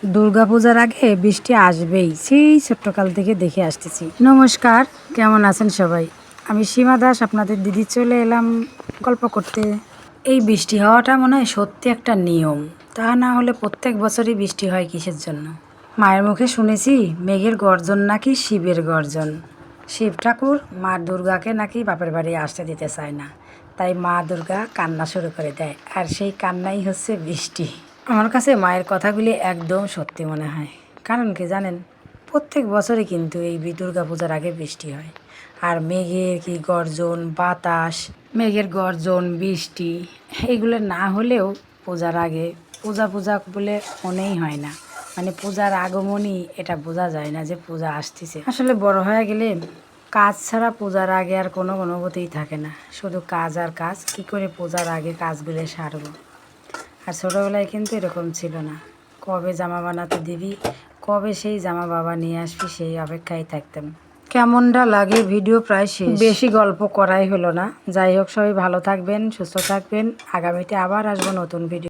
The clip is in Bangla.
দুর্গাপূজার আগে বৃষ্টি আসবেই, সেই ছোট্টকাল থেকে দেখে আসতেছি। নমস্কার, কেমন আছেন সবাই? আমি সীমা দাস, আপনাদের দিদি চলে এলাম গল্প করতে। এই বৃষ্টি হওয়াটা মনে হয় সত্যি একটা নিয়ম, তা না হলে প্রত্যেক বছরই বৃষ্টি হয় কিসের জন্য? মায়ের মুখে শুনেছি মেঘের গর্জন নাকি শিবের গর্জন। শিব ঠাকুর মা দুর্গাকে নাকি বাপের বাড়ি আসতে দিতে চায় না, তাই মা দুর্গা কান্না শুরু করে দেয়, আর সেই কান্নাই হচ্ছে বৃষ্টি। আমার কাছে মায়ের কথাগুলি একদম সত্যি মনে হয়। কারণ কি জানেন, প্রত্যেক বছরই কিন্তু এই দুর্গা পূজার আগে বৃষ্টি হয়। আর মেঘের কি গর্জন, বাতাস, মেঘের গর্জন, বৃষ্টি এগুলো না হলেও পূজার আগে পূজা পূজা বলে মনেই হয় না। মানে পূজার আগমনই এটা বোঝা যায় না যে পূজা আসতেছে। আসলে বড় হয়ে গেলে কাজ ছাড়া পূজার আগে আর কোনো অনুভূতিই থাকে না, শুধু কাজ আর কাজ। কী করে পূজার আগে কাজগুলো সারবো। আর ছোটোবেলায় কিন্তু এরকম ছিল না। কবে জামা বানাতে দিবি, কবে সেই জামা বাবা নিয়ে আসবি, সেই অপেক্ষায় থাকতাম। কেমনটা লাগে ভিডিও প্রায় শেষ, বেশি গল্প করাই হলো না। যাই হোক, সবাই ভালো থাকবেন, সুস্থ থাকবেন। আগামীতে আবার আসবো নতুন ভিডিও।